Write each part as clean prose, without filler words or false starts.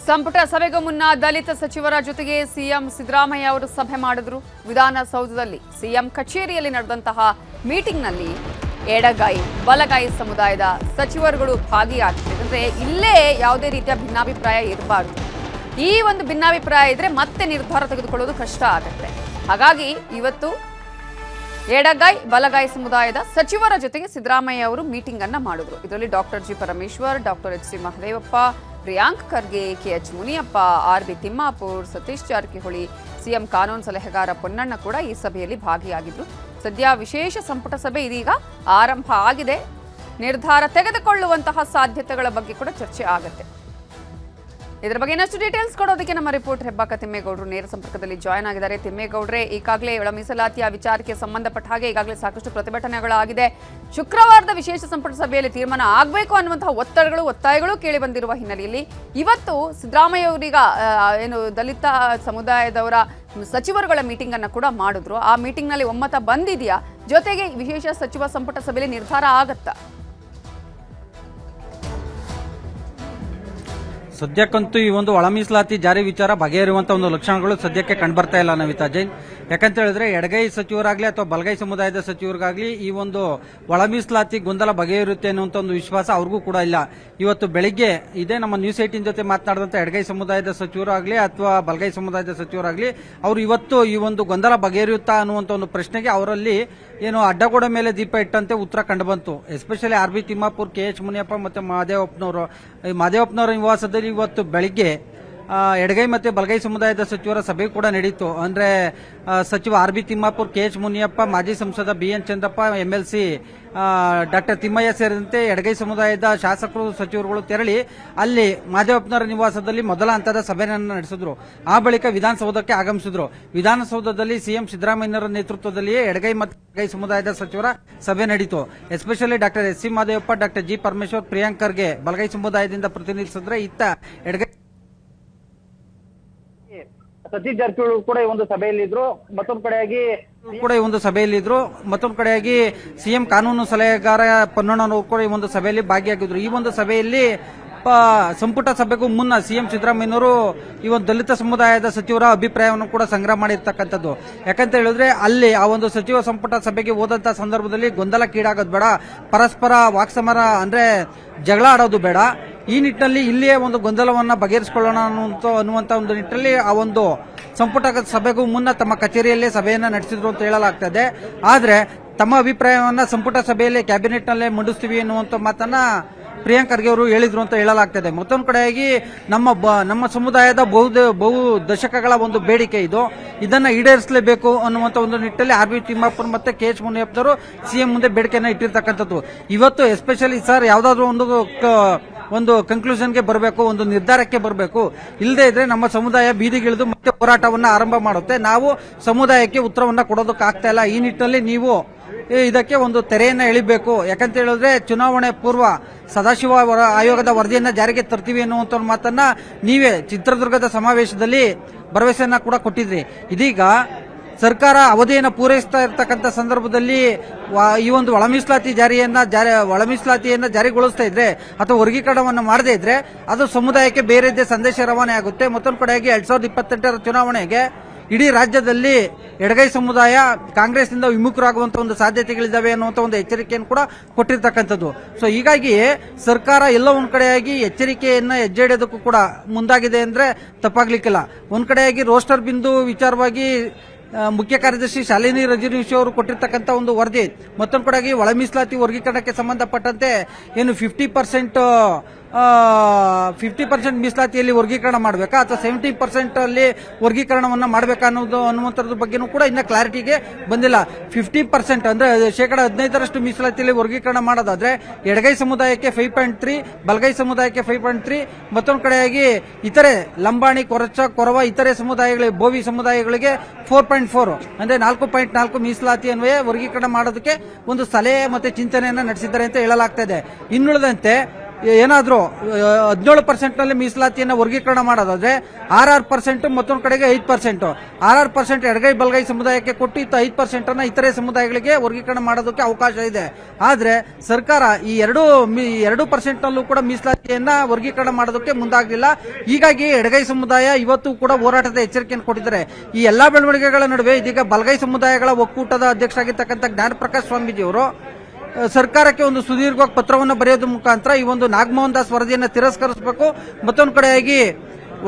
ಸಂಪುಟ ಸಭೆಗೂ ಮುನ್ನ ದಲಿತ ಸಚಿವರ ಜೊತೆಗೆ ಸಿಎಂ ಸಿದ್ದರಾಮಯ್ಯ ಅವರು ಸಭೆ ಮಾಡಿದ್ರು. ವಿಧಾನಸೌಧದಲ್ಲಿ ಸಿಎಂ ಕಚೇರಿಯಲ್ಲಿ ನಡೆದಂತಹ ಮೀಟಿಂಗ್ನಲ್ಲಿ ಎಡಗೈ ಬಲಗೈ ಸಮುದಾಯದ ಸಚಿವರುಗಳು ಭಾಗಿಯಾಗಿದ್ದಾರೆ. ಅಂದ್ರೆ ಇಲ್ಲೇ ಯಾವುದೇ ರೀತಿಯ ಭಿನ್ನಾಭಿಪ್ರಾಯ ಇರಬಾರದು. ಈ ಒಂದು ಭಿನ್ನಾಭಿಪ್ರಾಯ ಇದ್ರೆ ಮತ್ತೆ ನಿರ್ಧಾರ ತೆಗೆದುಕೊಳ್ಳೋದು ಕಷ್ಟ ಆಗುತ್ತೆ. ಹಾಗಾಗಿ ಇವತ್ತು ಎಡಗೈ ಬಲಗೈ ಸಮುದಾಯದ ಸಚಿವರ ಜೊತೆಗೆ ಸಿದ್ದರಾಮಯ್ಯ ಅವರು ಮೀಟಿಂಗ್ ಅನ್ನ ಮಾಡಿದ್ರು. ಇದರಲ್ಲಿ doctor G Parameshwar, doctor H C Mahadevappa, Priyank Kharge, KH Muniyappa, RB. Thimmapur, Satish Jarkiholi, CM ಕಾನೂನು ಸಲಹೆಗಾರ ಪೊನ್ನಣ್ಣ ಕೂಡ ಈ ಸಭೆಯಲ್ಲಿ ಭಾಗಿಯಾಗಿದ್ರು. ಸದ್ಯ ವಿಶೇಷ ಸಂಪುಟ ಸಭೆ ಇದೀಗ ಆರಂಭ ಆಗಿದೆ. ನಿರ್ಧಾರ ತೆಗೆದುಕೊಳ್ಳುವಂತಹ ಸಾಧ್ಯತೆಗಳ ಬಗ್ಗೆ ಕೂಡ ಚರ್ಚೆ ಆಗುತ್ತೆ. ಇದರ ಬಗ್ಗೆ ಇನ್ನಷ್ಟು ಡೀಟೇಲ್ಸ್ ಕೊಡೋದಕ್ಕೆ ನಮ್ಮ ರಿಪೋರ್ಟರ್ ಹೆಬ್ಬಾಕ ತಿಮ್ಮೇಗೌಡರು ನೇರ ಸಂಪರ್ಕದಲ್ಲಿ ಜಾಯ್ನ್ ಆಗಿದ್ದಾರೆ. ತಿಮ್ಮೇಗೌಡ್ರೆ, ಈಗಾಗಲೇ ಒಳ ಮೀಸಲಾತಿಯ ವಿಚಾರಕ್ಕೆ ಸಂಬಂಧಪಟ್ಟ ಹಾಗೆ ಈಗಾಗಲೇ ಸಾಕಷ್ಟು ಪ್ರತಿಭಟನೆಗಳಾಗಿದೆ. ಶುಕ್ರವಾರದ ವಿಶೇಷ ಸಂಪುಟ ಸಭೆಯಲ್ಲಿ ತೀರ್ಮಾನ ಆಗಬೇಕು ಅನ್ನುವಂತಹ ಒತ್ತಾಯಗಳು ಕೇಳಿ ಬಂದಿರುವ ಹಿನ್ನೆಲೆಯಲ್ಲಿ ಇವತ್ತು ಸಿದ್ದರಾಮಯ್ಯ ಅವರೀಗ ಏನು ದಲಿತ ಸಮುದಾಯದವರ ಸಚಿವರುಗಳ ಮೀಟಿಂಗ್ ಅನ್ನು ಕೂಡ ಮಾಡಿದ್ರು. ಆ ಮೀಟಿಂಗ್ ನಲ್ಲಿ ಒಮ್ಮತ ಬಂದಿದೆಯಾ? ಜೊತೆಗೆ ವಿಶೇಷ ಸಚಿವ ಸಂಪುಟ ಸಭೆಯಲ್ಲಿ ನಿರ್ಧಾರ ಆಗತ್ತಾ? ಸದ್ಯಕ್ಕಂತೂ ಈ ಒಂದು ಒಳ ಮೀಸಲಾತಿ ಜಾರಿ ವಿಚಾರ ಬಗೆಹರಿಯುವಂತಹ ಒಂದು ಲಕ್ಷಣಗಳು ಸದ್ಯಕ್ಕೆ ಕಂಡುಬರ್ತಾ ಇಲ್ಲ ನವಿತಾ ಜೈನ್. ಯಾಕಂತ ಹೇಳಿದ್ರೆ ಎಡಗೈ ಸಚಿವರಾಗ್ಲಿ ಅಥವಾ ಬಲಗೈ ಸಮುದಾಯದ ಸಚಿವರಿಗಾಗ್ಲಿ ಈ ಒಂದು ಒಳ ಮೀಸಲಾತಿ ಗೊಂದಲ ಬಗೆಹರಿಯುತ್ತೆ ಅನ್ನುವಂತ ಒಂದು ವಿಶ್ವಾಸ ಅವ್ರಿಗೂ ಕೂಡ ಇಲ್ಲ. ಇವತ್ತು ಬೆಳಿಗ್ಗೆ ಇದೇ ನಮ್ಮ ನ್ಯೂಸ್ 18 ಜೊತೆ ಮಾತನಾಡಿದಂತ ಎಡಗೈ ಸಮುದಾಯದ ಸಚಿವರಾಗ್ಲಿ ಅಥವಾ ಬಲಗೈ ಸಮುದಾಯದ ಸಚಿವರಾಗ್ಲಿ ಅವರು ಇವತ್ತು ಈ ಒಂದು ಗೊಂದಲ ಬಗೆಹರಿಯುತ್ತಾ ಅನ್ನುವಂತ ಒಂದು ಪ್ರಶ್ನೆಗೆ ಅವರಲ್ಲಿ ಏನು ಅಡ್ಡಗೋಡೆ ಮೇಲೆ ದೀಪ ಇಟ್ಟಂತೆ ಉತ್ತರ ಕಂಡುಬಂತು. Especially RB. Thimmapur, KH Muniyappa ಮತ್ತೆ ಮಹದೇವಪ್ಪನವರ ನಿವಾಸದಲ್ಲಿ ಇವತ್ತು ಬೆಳಿಗ್ಗೆ ಎಡಗೈ ಮತ್ತೆ ಬಲಗೈ ಸಮುದಾಯದ ಸಚಿವರ ಸಭೆ ಕೂಡ ನಡೆಯಿತು. ಅಂದ್ರೆ ಸಚಿವ ಆರ್.ಬಿ. ತಿಮ್ಮಾಪುರ್, ಕೆಎಚ್ ಮುನಿಯಪ್ಪ, ಮಾಜಿ ಸಂಸದ BN. Chandrappa, MLC doctor Thimmaiah ಸೇರಿದಂತೆ ಎಡಗೈ ಸಮುದಾಯದ ಶಾಸಕರು ಸಚಿವರುಗಳು ತೆರಳಿ ಅಲ್ಲಿ ಮಹದೇವಪ್ಪನವರ ನಿವಾಸದಲ್ಲಿ ಮೊದಲ ಹಂತದ ಸಭೆಯನ್ನು ನಡೆಸಿದ್ರು. ಆ ಬಳಿಕ ವಿಧಾನಸೌಧಕ್ಕೆ ಆಗಮಿಸಿದ್ರು. ವಿಧಾನಸೌಧದಲ್ಲಿ ಸಿಎಂ ಸಿದ್ದರಾಮಯ್ಯರ ನೇತೃತ್ವದಲ್ಲಿಯೇ ಎಡಗೈ ಮತ್ತು ಬಲಗೈ ಸಮುದಾಯದ ಸಚಿವರ ಸಭೆ ನಡೆಯಿತು. Especially doctor H C Mahadevappa, doctor G Parameshwar, Priyank Kharge ಬಲಗೈ ಸಮುದಾಯದಿಂದ ಪ್ರತಿನಿಧಿಸಿದ್ರೆ ಇತ್ತ ಎಡಗೈ ಸತೀಶ್ ಜಾರಕಿಹೊಳಿ ಕೂಡ ಈ ಒಂದು ಸಭೆಯಲ್ಲಿದ್ರು. ಮತ್ತೊಂದು ಕಡೆಯಾಗಿ ಸಿಎಂ ಕಾನೂನು ಸಲಹೆಗಾರ ಪೊನ್ನಣ್ಣನವರು ಕೂಡ ಈ ಒಂದು ಸಭೆಯಲ್ಲಿ ಭಾಗಿಯಾಗಿದ್ರು. ಈ ಒಂದು ಸಭೆಯಲ್ಲಿ ಸಂಪುಟ ಸಭೆಗೂ ಮುನ್ನ ಸಿಎಂ ಸಿದ್ದರಾಮಯ್ಯನವರು ಈ ಒಂದು ದಲಿತ ಸಮುದಾಯದ ಸಚಿವರ ಅಭಿಪ್ರಾಯವನ್ನು ಕೂಡ ಸಂಗ್ರಹ ಮಾಡಿರ್ತಕ್ಕಂಥದ್ದು. ಯಾಕಂತ ಹೇಳಿದ್ರೆ ಅಲ್ಲಿ ಆ ಒಂದು ಸಚಿವ ಸಂಪುಟ ಸಭೆಗೆ ಹೋದಂತ ಸಂದರ್ಭದಲ್ಲಿ ಗೊಂದಲಕ್ಕೀಡಾಗೋದು ಬೇಡ, ಪರಸ್ಪರ ವಾಕ್ಸಮರ ಅಂದ್ರೆ ಜಗಳ ಆಡೋದು ಬೇಡ. ಈ ನಿಟ್ಟಿನಲ್ಲಿ ಇಲ್ಲಿಯೇ ಒಂದು ಗೊಂದಲವನ್ನ ಬಗೆಹರಿಸಿಕೊಳ್ಳೋಣ ಅನ್ನುವಂತ ಒಂದು ನಿಟ್ಟಿನಲ್ಲಿ ಆ ಒಂದು ಸಂಪುಟ ಸಭೆಗೂ ಮುನ್ನ ತಮ್ಮ ಕಚೇರಿಯಲ್ಲೇ ಸಭೆಯನ್ನ ನಡೆಸಿದ್ರು ಅಂತ ಹೇಳಲಾಗ್ತದೆ. ಆದ್ರೆ ತಮ್ಮ ಅಭಿಪ್ರಾಯವನ್ನ ಸಂಪುಟ ಸಭೆಯಲ್ಲಿ ಕ್ಯಾಬಿನೆಟ್ ನಲ್ಲೇ ಮಂಡಿಸ್ತೀವಿ ಎನ್ನುವಂತ ಮಾತನ್ನ ಪ್ರಿಯಾಂಕ್ ಖರ್ಗೆ ಅವರು ಹೇಳಿದ್ರು ಅಂತ ಹೇಳಲಾಗ್ತದೆ. ಮತ್ತೊಂದು ಕಡೆಯಾಗಿ ನಮ್ಮ ಸಮುದಾಯದ ಬಹು ದಶಕಗಳ ಒಂದು ಬೇಡಿಕೆ ಇದು, ಇದನ್ನ ಈಡೇರಿಸಲೇಬೇಕು ಅನ್ನುವಂತ ಒಂದು ನಿಟ್ಟಿನಲ್ಲಿ ಆರ್.ಬಿ. ತಿಮ್ಮಾಪುರ್ ಮತ್ತೆ ಕೆಎಚ್ ಮುನಿಯಪ್ಪನವರು ಸಿಎಂ ಮುಂದೆ ಬೇಡಿಕೆಯನ್ನ ಇಟ್ಟಿರ್ತಕ್ಕಂಥದ್ದು. ಇವತ್ತು ಎಸ್ಪೆಷಲಿ ಸರ್ ಯಾವ್ದಾದ್ರು ಒಂದು ಕನ್ಕ್ಲೂಷನ್ಗೆ ಬರಬೇಕು, ಒಂದು ನಿರ್ಧಾರಕ್ಕೆ ಬರಬೇಕು. ಇಲ್ಲದೆ ಇದ್ರೆ ನಮ್ಮ ಸಮುದಾಯ ಬೀದಿಗಿಳಿದು ಮತ್ತೆ ಹೋರಾಟವನ್ನ ಆರಂಭ ಮಾಡುತ್ತೆ. ನಾವು ಸಮುದಾಯಕ್ಕೆ ಉತ್ತರವನ್ನ ಕೊಡೋದಕ್ಕಾಗ್ತಾ ಇಲ್ಲ. ಈ ನಿಟ್ಟಿನಲ್ಲಿ ನೀವು ಇದಕ್ಕೆ ಒಂದು ತೆರೆಯನ್ನ ಎಳಿಬೇಕು. ಯಾಕಂತ ಹೇಳಿದ್ರೆ ಚುನಾವಣೆ ಪೂರ್ವ ಸದಾಶಿವ ಆಯೋಗದ ವರದಿಯನ್ನ ಜಾರಿಗೆ ತರ್ತೀವಿ ಅನ್ನುವಂತ ಮಾತನ್ನ ನೀವೇ ಚಿತ್ರದುರ್ಗದ ಸಮಾವೇಶದಲ್ಲಿ ಭರವಸೆಯನ್ನ ಕೂಡ ಕೊಟ್ಟಿದ್ರಿ. ಇದೀಗ ಸರ್ಕಾರ ಅವಧಿಯನ್ನು ಪೂರೈಸ್ತಾ ಇರತಕ್ಕಂಥ ಸಂದರ್ಭದಲ್ಲಿ ಈ ಒಂದು ಒಳ ಮೀಸಲಾತಿಯನ್ನ ಜಾರಿಗೊಳಿಸ್ತಾ ಇದ್ರೆ ಅಥವಾ ವರ್ಗೀಕರಣವನ್ನು ಮಾಡದೇ ಇದ್ರೆ ಅದು ಸಮುದಾಯಕ್ಕೆ ಬೇರೆದ್ದೇ ಸಂದೇಶ ರವಾನೆ ಆಗುತ್ತೆ. ಮತ್ತೊಂದು ಕಡೆಯಾಗಿ 2028ರ ಚುನಾವಣೆಗೆ ಇಡೀ ರಾಜ್ಯದಲ್ಲಿ ಎಡಗೈ ಸಮುದಾಯ ಕಾಂಗ್ರೆಸ್ನಿಂದ ವಿಮುಖರಾಗುವಂತಹ ಒಂದು ಸಾಧ್ಯತೆಗಳಿದ್ದಾವೆ ಅನ್ನುವಂಥ ಒಂದು ಎಚ್ಚರಿಕೆಯನ್ನು ಕೂಡ ಕೊಟ್ಟಿರ್ತಕ್ಕಂಥದ್ದು. ಸೊ ಹೀಗಾಗಿ ಸರ್ಕಾರ ಎಲ್ಲ ಒಂದ್ ಕಡೆಯಾಗಿ ಎಚ್ಚರಿಕೆಯನ್ನ ಹೆಜ್ಜೆ ಇಡೋದಕ್ಕೂ ಕೂಡ ಮುಂದಾಗಿದೆ ಅಂದ್ರೆ ತಪ್ಪಾಗ್ಲಿಕ್ಕಿಲ್ಲ. ಒಂದ್ ಕಡೆಯಾಗಿ ರೋಸ್ಟರ್ ಬಿಂದು ವಿಚಾರವಾಗಿ ಮುಖ್ಯ ಕಾರ್ಯದರ್ಶಿ ಶಾಲಿನಿ ರಜನೀಶ್ ಅವರು ಕೊಟ್ಟಿರ್ತಕ್ಕಂಥ ಒಂದು ವರದಿ, ಮತ್ತೊಂದು ಕಡೆಗೆ ಒಳ ಮೀಸಲಾತಿ ವರ್ಗೀಕರಣಕ್ಕೆ ಸಂಬಂಧಪಟ್ಟಂತೆ ಏನು 50% ಮೀಸಲಾತಿಯಲ್ಲಿ ವರ್ಗೀಕರಣ ಮಾಡಬೇಕಾ ಅಥವಾ 70% ಅಲ್ಲಿ ವರ್ಗೀಕರಣವನ್ನ ಮಾಡಬೇಕಾ ಅನ್ನುವಂಥದ್ರ ಬಗ್ಗೆನೂ ಕೂಡ ಇನ್ನ ಕ್ಲಾರಿಟಿಗೆ ಬಂದಿಲ್ಲ. 50% ಅಂದ್ರೆ 15% ಮೀಸಲಾತಿಯಲ್ಲಿ ವರ್ಗೀಕರಣ ಮಾಡೋದಾದ್ರೆ ಎಡಗೈ ಸಮುದಾಯಕ್ಕೆ 5.3, ಬಲಗೈ ಸಮುದಾಯಕ್ಕೆ 5.3, ಮತ್ತೊಂದು ಕಡೆಯಾಗಿ ಇತರೆ ಲಂಬಾಣಿ, ಕೊರವ ಇತರೆ ಸಮುದಾಯಗಳಿಗೆ, ಬೋವಿ ಸಮುದಾಯಗಳಿಗೆ 4.4 ಅಂದ್ರೆ 4.4 ಮೀಸಲಾತಿ ಅನ್ವಯ ವರ್ಗೀಕರಣ ಮಾಡೋದಕ್ಕೆ ಒಂದು ಸಲಹೆ ಮತ್ತೆ ಚಿಂತನೆಯನ್ನ ನಡೆಸಿದ್ದಾರೆ ಅಂತ ಹೇಳಲಾಗ್ತಾ ಇದೆ. ಇನ್ನುಳಿದಂತೆ ಏನಾದ್ರೂ 17% ನಲ್ಲಿ ಮೀಸಲಾತಿಯನ್ನ ವರ್ಗೀಕರಣ ಮಾಡೋದಾದ್ರೆ 6% ಮತ್ತೊಂದು ಕಡೆಗೆ 5%, 6% ಎಡಗೈ ಬಲಗೈ ಸಮುದಾಯಕ್ಕೆ ಕೊಟ್ಟು 5% ಅನ್ನ ಇತರೆ ಸಮುದಾಯಗಳಿಗೆ ವರ್ಗೀಕರಣ ಮಾಡೋದಕ್ಕೆ ಅವಕಾಶ ಇದೆ. ಆದ್ರೆ ಸರ್ಕಾರ ಈ 2% ನಲ್ಲೂ ಕೂಡ ಮೀಸಲಾತಿಯನ್ನ ವರ್ಗೀಕರಣ ಮಾಡೋದಕ್ಕೆ ಮುಂದಾಗಲಿಲ್ಲ. ಹೀಗಾಗಿ ಎಡಗೈ ಸಮುದಾಯ ಇವತ್ತು ಕೂಡ ಹೋರಾಟದ ಎಚ್ಚರಿಕೆಯನ್ನು ಕೊಟ್ಟಿದ್ದಾರೆ. ಈ ಎಲ್ಲಾ ಬೆಳವಣಿಗೆಗಳ ನಡುವೆ ಇದೀಗ ಬಲಗೈ ಸಮುದಾಯಗಳ ಒಕ್ಕೂಟದ ಅಧ್ಯಕ್ಷರಾಗಿರ್ತಕ್ಕಂಥ ಜ್ಞಾನಪ್ರಕಾಶ್ ಸ್ವಾಮೀಜಿ ಅವರು ಸರ್ಕಾರಕ್ಕೆ ಒಂದು ಸುದೀರ್ಘ ಪತ್ರವನ್ನು ಬರೆಯೋದ್ರ ಮುಖಾಂತರ ಈ ಒಂದು ನಾಗಮೋಹನ್ ದಾಸ್ ವರದಿಯನ್ನು ತಿರಸ್ಕರಿಸಬೇಕು, ಮತ್ತೊಂದು ಕಡೆಯಾಗಿ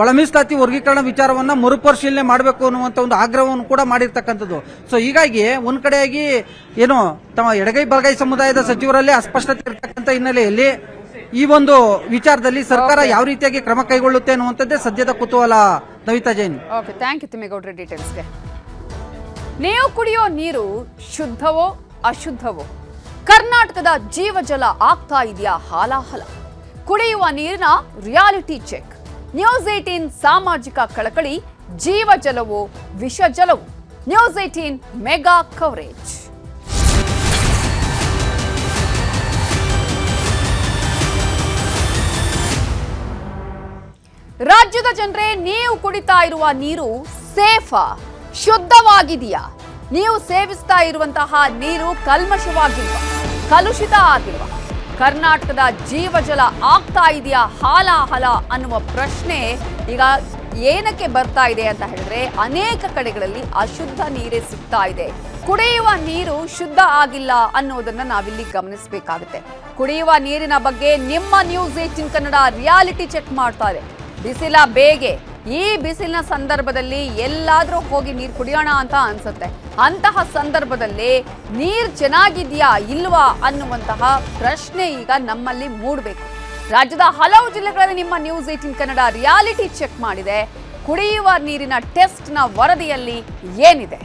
ಒಳ ಮೀಸಲಾತಿ ವರ್ಗೀಕರಣ ವಿಚಾರವನ್ನ ಮರುಪರಿಶೀಲನೆ ಮಾಡಬೇಕು ಅನ್ನುವಂತ ಒಂದು ಆಗ್ರಹವನ್ನು ಕೂಡ ಮಾಡಿರ್ತಕ್ಕಂಥದ್ದು. ಸೊ ಹೀಗಾಗಿ ಒಂದ್ ಕಡೆಯಾಗಿ ಏನು ತಮ್ಮ ಎಡಗೈ ಬಲಗೈ ಸಮುದಾಯದ ಸಚಿವರಲ್ಲಿ ಅಸ್ಪಷ್ಟತೆ ಇರತಕ್ಕಂಥ ಹಿನ್ನೆಲೆಯಲ್ಲಿ ಈ ಒಂದು ವಿಚಾರದಲ್ಲಿ ಸರ್ಕಾರ ಯಾವ ರೀತಿಯಾಗಿ ಕ್ರಮ ಕೈಗೊಳ್ಳುತ್ತೆ ಅನ್ನುವಂಥದ್ದೇ ಸದ್ಯದ ಕುತೂಹಲ. Navita Jain. Okay, thank you ತಿಮ್ಮೇಗೌಡ್ರೆ ಡೀಟೇಲ್ಸ್ಗೆ. ನೀವು ಕುಡಿಯೋ ನೀರು ಶುದ್ಧವೋ ಅಶುದ್ಧವೋ, ಕರ್ನಾಟಕದ ಜೀವಜಲ ಆಗ್ತಾ ಇದೆಯಾ ಹಾಲಾಹಲ? ಕುಡಿಯುವ ನೀರಿನ ರಿಯಾಲಿಟಿ ಚೆಕ್. ನ್ಯೂಸ್ 18 ಸಾಮಾಜಿಕ ಕಳಕಳಿ, ಜೀವಜಲವೋ ವಿಷಜಲವೋ? News 18 mega coverage. ರಾಜ್ಯದ ಜನರೇ, ನೀವು ಕುಡಿತಾ ಇರುವ ನೀರು ಸೇಫಾ, ಶುದ್ಧವಾಗಿದೆಯಾ? ನೀವು ಸೇವಿಸ್ತಾ ಇರುವಂತಹ ನೀರು ಕಲ್ಮಶವಾಗಿಲ್ವಾ, ಕಲುಷಿತ ಆಗಿಲ್ವಾ? ಕರ್ನಾಟಕದ ಜೀವಜಲ ಆಗ್ತಾ ಇದೆಯಾ ಹಾಲಾಹಲ ಅನ್ನುವ ಪ್ರಶ್ನೆ ಈಗ ಏನಕ್ಕೆ ಬರ್ತಾ ಇದೆ ಅಂತ ಹೇಳಿದ್ರೆ, ಅನೇಕ ಕಡೆಗಳಲ್ಲಿ ಅಶುದ್ಧ ನೀರೇ ಸಿಗ್ತಾ ಇದೆ. ಕುಡಿಯುವ ನೀರು ಶುದ್ಧ ಆಗಿಲ್ಲ ಅನ್ನೋದನ್ನ ನಾವಿಲ್ಲಿ ಗಮನಿಸಬೇಕಾಗುತ್ತೆ. ಕುಡಿಯುವ ನೀರಿನ ಬಗ್ಗೆ ನಿಮ್ಮ ನ್ಯೂಸ್ 18 ಕನ್ನಡ ರಿಯಾಲಿಟಿ ಚೆಕ್ ಮಾಡ್ತಾ ಇದೆ. ಬಿಸಿಲ ಬೇಗೆ, ಈ ಬಿಸಿಲಿನ ಸಂದರ್ಭದಲ್ಲಿ ಎಲ್ಲಾದ್ರೂ ಹೋಗಿ ನೀರು ಕುಡಿಯೋಣ ಅಂತ ಅನ್ಸುತ್ತೆ. ಅಂತಹ ಸಂದರ್ಭದಲ್ಲಿ ನೀರು ಚೆನ್ನಾಗಿದೆಯಾ ಇಲ್ವಾ ಅನ್ನುವಂತಹ ಪ್ರಶ್ನೆ ಈಗ ನಮ್ಮಲ್ಲಿ ಮೂಡಬೇಕು. ರಾಜ್ಯದ ಹಲವು ಜಿಲ್ಲೆಗಳಲ್ಲಿ ನಿಮ್ಮ ನ್ಯೂಸ್ 18 ಕನ್ನಡ ರಿಯಾಲಿಟಿ ಚೆಕ್ ಮಾಡಿದೆ. ಕುಡಿಯುವ ನೀರಿನ ಟೆಸ್ಟ್ನ ವರದಿಯಲ್ಲಿ ಏನಿದೆ?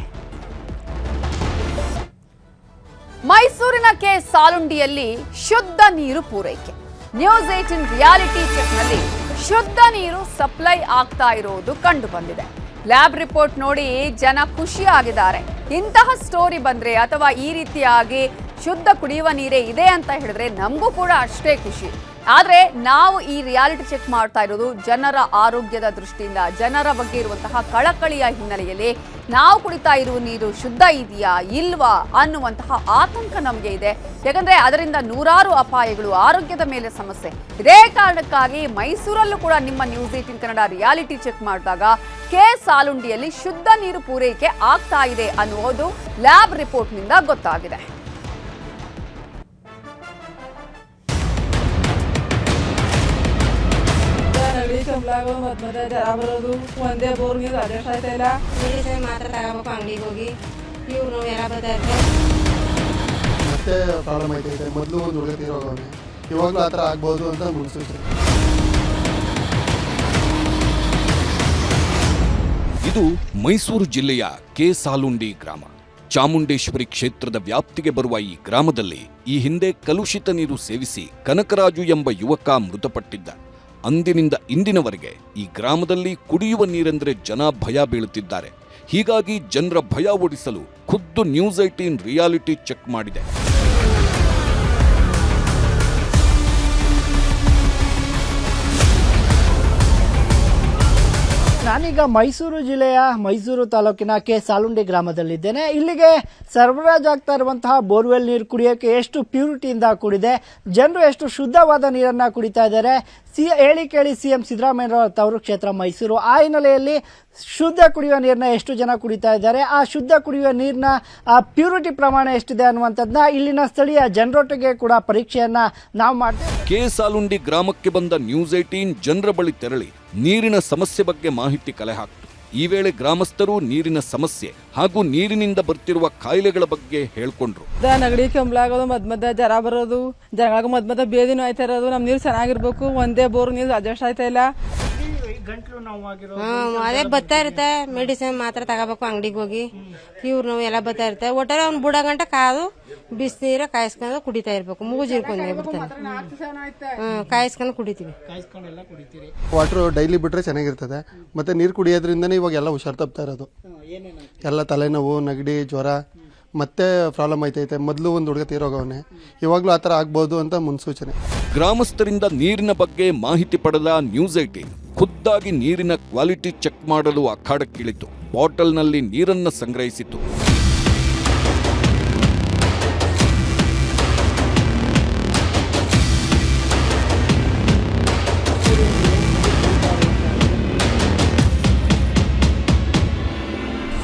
ಮೈಸೂರಿನ ಕೆ ಸಾಲುಂಡಿಯಲ್ಲಿ ಶುದ್ಧ ನೀರು ಪೂರೈಕೆ. ನ್ಯೂಸ್ 18 ರಿಯಾಲಿಟಿ ಚೆಕ್ನಲ್ಲಿ ಶುದ್ಧ ನೀರು ಸಪ್ಲೈ ಆಗ್ತಾ ಇರೋದು ಕಂಡು ಬಂದಿದೆ. ಲ್ಯಾಬ್ ರಿಪೋರ್ಟ್ ನೋಡಿ ಜನ ಖುಷಿಯಾಗಿದ್ದಾರೆ. ಇಂತಹ ಸ್ಟೋರಿ ಬಂದ್ರೆ ಅಥವಾ ಈ ರೀತಿಯಾಗಿ ಶುದ್ಧ ಕುಡಿಯುವ ನೀರೇ ಇದೆ ಅಂತ ಹೇಳಿದ್ರೆ ನಮಗೂ ಕೂಡ ಅಷ್ಟೇ ಖುಷಿ. ಆದ್ರೆ ನಾವು ಈ ರಿಯಾಲಿಟಿ ಚೆಕ್ ಮಾಡ್ತಾ ಇರೋದು ಜನರ ಆರೋಗ್ಯದ ದೃಷ್ಟಿಯಿಂದ, ಜನರ ಬಗ್ಗೆ ಇರುವಂತಹ ಕಳಕಳಿಯ ಹಿನ್ನೆಲೆಯಲ್ಲಿ ನಾವು ಕುಡಿತಾ ಇರುವ ನೀರು ಶುದ್ಧ ಇದೆಯಾ ಇಲ್ವಾ ಅನ್ನುವಂತಹ ಆತಂಕ ನಮಗೆ ಇದೆ. ಯಾಕಂದ್ರೆ ಅದರಿಂದ ನೂರಾರು ಅಪಾಯಗಳು, ಆರೋಗ್ಯದ ಮೇಲೆ ಸಮಸ್ಯೆ. ಇದೇ ಕಾರಣಕ್ಕಾಗಿ ಮೈಸೂರಲ್ಲೂ ಕೂಡ ನಿಮ್ಮ ನ್ಯೂಸ್ 18 ಕನ್ನಡ ರಿಯಾಲಿಟಿ ಚೆಕ್ ಮಾಡಿದಾಗ ಕೆ ಸಾಲುಂಡಿಯಲ್ಲಿ ಶುದ್ಧ ನೀರು ಪೂರೈಕೆ ಆಗ್ತಾ ಇದೆ ಅನ್ನುವುದು ಲ್ಯಾಬ್ ರಿಪೋರ್ಟ್ನಿಂದ ಗೊತ್ತಾಗಿದೆ. ಮಧ್ಯ ಜರ ಬರೋದು, ಒಂದೇ ಬೋರ್ ನೀರು ಅಡ್ಜಸ್ಟ್ ಆಯ್ತಾ ಇಲ್ಲ. ಮೆಡಿಸಿನ್ ಮಾತ್ರ ತಗೋಬೇಕು ಅಂಗಡಿಗೆ ಹೋಗಿ. ಇವ್ರು ಎಲ್ಲ ಬರ್ತೈತೆ ಮತ್ತೆ ಪ್ರಾಬ್ಲಮ್ ಆಯ್ತೈತೆ. ಮೊದಲು ಒಂದು ಹುಡುಗ ತೀರೋಗವನೆ, ಇವಾಗಲೂ ಆ ಥರ ಆಗ್ಬೋದು ಅಂತ ಮುಗಿಸುತ್ತೆ. ಇದು ಮೈಸೂರು ಜಿಲ್ಲೆಯ ಕೆ ಸಾಲುಂಡಿ ಗ್ರಾಮ. ಚಾಮುಂಡೇಶ್ವರಿ ಕ್ಷೇತ್ರದ ವ್ಯಾಪ್ತಿಗೆ ಬರುವ ಈ ಗ್ರಾಮದಲ್ಲಿ ಈ ಹಿಂದೆ ಕಲುಷಿತ ನೀರು ಸೇವಿಸಿ ಕನಕರಾಜು ಎಂಬ ಯುವಕ ಮೃತಪಟ್ಟಿದ್ದ. ಅಂದಿನಿಂದ ಇಂದಿನವರೆಗೆ ಈ ಗ್ರಾಮದಲ್ಲಿ ಕುಡಿಯುವ ನೀರೆಂದರೆ ಜನ ಭಯ ಬೀಳುತ್ತಿದ್ದಾರೆ. ಹೀಗಾಗಿ ಜನರ ಭಯ ಓಡಿಸಲು ಖುದ್ದು ನ್ಯೂಸ್ 18 ರಿಯಾಲಿಟಿ ಚೆಕ್ ಮಾಡಿದೆ. ನಾನೀಗ ಮೈಸೂರು ಜಿಲ್ಲೆಯ ಮೈಸೂರು ತಾಲೂಕಿನ ಕೆ ಸಾಲುಂಡಿ ಗ್ರಾಮದಲ್ಲಿದ್ದೇನೆ. ಇಲ್ಲಿಗೆ ಸರಬರಾಜು ಆಗ್ತಾ ಇರುವಂತಹ ಬೋರ್ವೆಲ್ ನೀರು ಕುಡಿಯೋಕೆ ಎಷ್ಟು ಪ್ಯೂರಿಟಿಯಿಂದ ಕೂಡಿದೆ, ಜನರು ಎಷ್ಟು ಶುದ್ಧವಾದ ನೀರನ್ನು ಕುಡಿತಾ ಇದ್ದಾರೆ. ಹೇಳಿ ಕೇಳಿ ಸಿಎಂ ಸಿದ್ದರಾಮಯ್ಯ ತವರು ಕ್ಷೇತ್ರ ಮೈಸೂರು. ಆ ಹಿನ್ನೆಲೆಯಲ್ಲಿ ಶುದ್ಧ ಕುಡಿಯುವ ನೀರನ್ನ ಎಷ್ಟು ಜನ ಕುಡಿತಾ ಇದ್ದಾರೆ, ಆ ಶುದ್ಧ ಕುಡಿಯುವ ನೀರಿನ ಆ ಪ್ಯೂರಿಟಿ ಪ್ರಮಾಣ ಎಷ್ಟಿದೆ ಅನ್ನುವಂಥದ್ದನ್ನ ಇಲ್ಲಿನ ಸ್ಥಳೀಯ ಜನರೊಟ್ಟಿಗೆ ಕೂಡ ಪರೀಕ್ಷೆಯನ್ನ ನಾವು ಮಾಡ್ತೇವೆ. ಕೆ ಸಾಲುಂಡಿ ಗ್ರಾಮಕ್ಕೆ ಬಂದ ನ್ಯೂಸ್ 18 ಜನರ ಬಳಿ ತೆರಳಿ ನೀರಿನ ಸಮಸ್ಯೆ ಬಗ್ಗೆ ಮಾಹಿತಿ ಕಲೆ ಹಾಕಿತು. ಈ ವೇಳೆ ಗ್ರಾಮಸ್ಥರು ನೀರಿನ ಸಮಸ್ಯೆ ಹಾಗೂ ನೀರಿನಿಂದ ಬರ್ತಿರುವ ಕಾಯಿಲೆಗಳ ಬಗ್ಗೆ ಹೇಳ್ಕೊಂಡ್ರು. ನೆಗಡಿ ಕೆಮ್ಮಲಾಗೋದು, ಮಧ್ಯ ಜರ ಬರೋದು, ಜನಗಳಿಗೆ ಮಧ್ಯ ಬೇದಿನೂ ಆಯ್ತಾ ಇರೋದು. ನಮ್ ನೀರು ಚೆನ್ನಾಗಿರ್ಬೇಕು, ಒಂದೇ ಬೋರ್ ನೀರು ಅಡ್ಜಸ್ಟ್ ಆಯ್ತಾ ಇಲ್ಲ. ಅದೇ ಬರ್ತಾ ಇರುತ್ತೆ. ಮೆಡಿಸಿನ್ ಮಾತ್ರ ತಗೋಬೇಕು ಅಂಗಡಿಗೆ ಹೋಗಿ. ಇವ್ರು ನೋವು ಎಲ್ಲ ಬರ್ತಾ ಇರುತ್ತೆ. ಒಟ್ಟಾರೆ ಅವ್ನು ಬುಡ ಗಂಟೆ ಕಾದು ಬಿಸಿನೀರ ಕಾಯಿಸ್ಕೊಂಡು ಕುಡಿತಾ ಇರ್ಬೇಕು. ಮೂಜಿರ್ಕೊಂಡೆ ಬಿಡ್ತಾನೆ. ಕಾಯಿಸ್ಕೊಂಡು ಕುಡಿತೀವಿ. ವಾಟರ್ ಡೈಲಿ ಬಿಟ್ರೆ ಚೆನ್ನಾಗಿರ್ತದೆ. ಮತ್ತೆ ನೀರು ಕುಡಿಯೋದ್ರಿಂದನೇ ಇವಾಗ ಎಲ್ಲ ಹುಷಾರ್ ತಪ್ತಾ ಇರೋದು. ಎಲ್ಲ ತಲೆನೋವು, ನೆಗಡಿ, ಜ್ವರ, ಮತ್ತೆ ಪ್ರಾಬ್ಲಮ್ ಆಯ್ತೈತೆ. ಮೊದಲು ಒಂದು ಹುಡುಗ ತೀರೋಗವನೆ, ಇವಾಗಲೂ ಆ ಥರ ಆಗ್ಬೋದು ಅಂತ ಮುನ್ಸೂಚನೆ. ಗ್ರಾಮಸ್ಥರಿಂದ ನೀರಿನ ಬಗ್ಗೆ ಮಾಹಿತಿ ಪಡೆದ ನ್ಯೂಸ್ 18 ಖುದ್ದಾಗಿ ನೀರಿನ ಕ್ವಾಲಿಟಿ ಚೆಕ್ ಮಾಡಲು ಅಖಾಡಕ್ಕಿಳಿತು. ಬಾಟಲ್ನಲ್ಲಿ ನೀರನ್ನು ಸಂಗ್ರಹಿಸಿತು.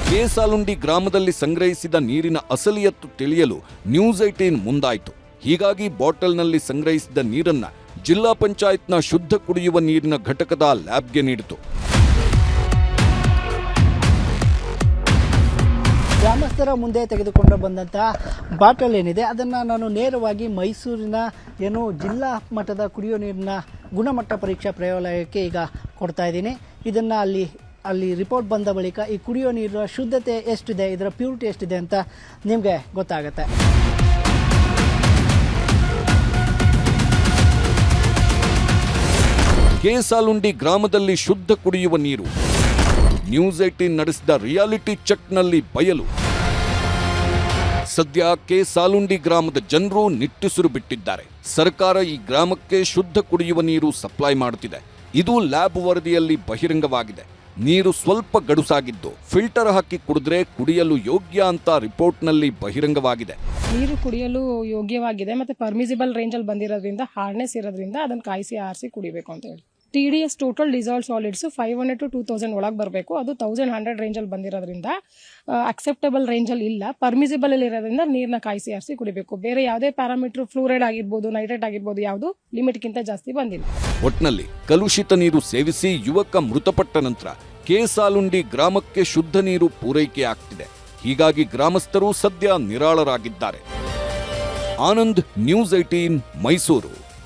ಕೇಸಾಲುಂಡಿ ಗ್ರಾಮದಲ್ಲಿ ಸಂಗ್ರಹಿಸಿದ ನೀರಿನ ಅಸಲಿಯತ್ತು ತಿಳಿಯಲು ನ್ಯೂಸ್ 18 ಮುಂದಾಯಿತು. ಹೀಗಾಗಿ ಬಾಟಲ್ನಲ್ಲಿ ಸಂಗ್ರಹಿಸಿದ ನೀರನ್ನ ಜಿಲ್ಲಾ ಪಂಚಾಯತ್ನ ಶುದ್ಧ ಕುಡಿಯುವ ನೀರಿನ ಘಟಕದ ಲ್ಯಾಬ್ಗೆ ನೀಡಿತು. ಗ್ರಾಮಸ್ಥರ ಮುಂದೆ ತೆಗೆದುಕೊಂಡು ಬಂದಂತಹ ಬಾಟಲ್ ಏನಿದೆ ಅದನ್ನು ನಾನು ನೇರವಾಗಿ ಮೈಸೂರಿನ ಜಿಲ್ಲಾ ಮಟ್ಟದ ಕುಡಿಯೋ ನೀರಿನ ಗುಣಮಟ್ಟ ಪರೀಕ್ಷಾ ಪ್ರಯೋಗಾಲಯಕ್ಕೆ ಈಗ ಕೊಡ್ತಾ ಇದ್ದೀನಿ. ಇದನ್ನು ಅಲ್ಲಿ ರಿಪೋರ್ಟ್ ಬಂದ ಬಳಿಕ ಈ ಕುಡಿಯೋ ನೀರಿನ ಶುದ್ಧತೆ ಎಷ್ಟಿದೆ, ಇದರ ಪ್ಯೂರಿಟಿ ಎಷ್ಟಿದೆ ಅಂತ ನಿಮಗೆ ಗೊತ್ತಾಗುತ್ತೆ. ಕೇಸಾಲುಂಡಿ ಗ್ರಾಮದಲ್ಲಿ ಶುದ್ಧ ಕುಡಿಯುವ ನೀರು. ನ್ಯೂಸ್ 18 ನಡೆಸಿದ ರಿಯಾಲಿಟಿ ಚೆಕ್ನಲ್ಲಿ ಬಯಲು. ಸದ್ಯ ಕೇಸಾಲುಂಡಿ ಗ್ರಾಮದ ಜನರು ನಿಟ್ಟುಸಿರು ಬಿಟ್ಟಿದ್ದಾರೆ. ಸರ್ಕಾರ ಈ ಗ್ರಾಮಕ್ಕೆ ಶುದ್ಧ ಕುಡಿಯುವ ನೀರು ಸಪ್ಲೈ ಮಾಡುತ್ತಿದೆ. ಇದು ಲ್ಯಾಬ್ ವರದಿಯಲ್ಲಿ ಬಹಿರಂಗವಾಗಿದೆ. ನೀರು ಸ್ವಲ್ಪ ಗಡುಸಾಗಿದ್ದು ಫಿಲ್ಟರ್ ಹಾಕಿ ಕುಡಿದ್ರೆ ಕುಡಿಯಲು ಯೋಗ್ಯ ಅಂತ ರಿಪೋರ್ಟ್ನಲ್ಲಿ ಬಹಿರಂಗವಾಗಿದೆ. ನೀರು ಕುಡಿಯಲು ಯೋಗ್ಯವಾಗಿದೆ ಮತ್ತೆ ಪರ್ಮಿಸಿಬಲ್ ರೇಂಜಲ್ಲಿ ಬಂದಿರೋದ್ರಿಂದ ಹಾರ್ಡ್ನೆಸ್ ಇರೋದ್ರಿಂದ ಅದನ್ನು ಕಾಯಿಸಿ ಆರಿಸಿ ಕುಡಿಬೇಕು ಅಂತ ಹೇಳಿ. TDS total dissolve solids 500 to 2000 ಒಳಗೆ ಬರಬೇಕು. ಅದು 1100 ರೇಂಜಲ್ಲಿ ಬಂದಿರೋದ್ರಿಂದ ಅಕ್ಸೆಪ್ಟಬಲ್ ರೇಂಜಲ್ಲಿ ಇಲ್ಲ. ಪರ್ಮಿಸಿಬಲ್ ಅಲ್ಲಿ ಇರೋದ್ರಿಂದ ನೀರನ್ನ ಕಾಯಿಸಿ ಆರಿಸಿ ಕುಡಿಬೇಕು. ಬೇರೆ ಯಾವುದೇ ಪ್ಯಾರಾಮೀಟರ್ ಫ್ಲೂರೈಡ್ ಆಗಿರ್ಬೋದು, ನೈಟ್ರೇಟ್ ಆಗಿರ್ಬೋದು, ಯಾವುದು ಲಿಮಿಟ್ಗಿಂತ ಜಾಸ್ತಿ ಬಂದಿಲ್ಲ. ಒಟ್ನಲ್ಲಿ ಕಲುಷಿತ ನೀರು ಸೇವಿಸಿ ಯುವಕ ಮೃತಪಟ್ಟ ನಂತರ ಕೇಸಾಲುಂಡಿ ಗ್ರಾಮಕ್ಕೆ ಶುದ್ಧ ನೀರು ಪೂರೈಕೆ ಆಗ್ತಿದೆ. ಹೀಗಾಗಿ ಗ್ರಾಮಸ್ಥರು ಸದ್ಯ ನಿರಾಳರಾಗಿದ್ದಾರೆ. ಆನಂದ್, ನ್ಯೂಸ್ 18, ಮೈಸೂರು.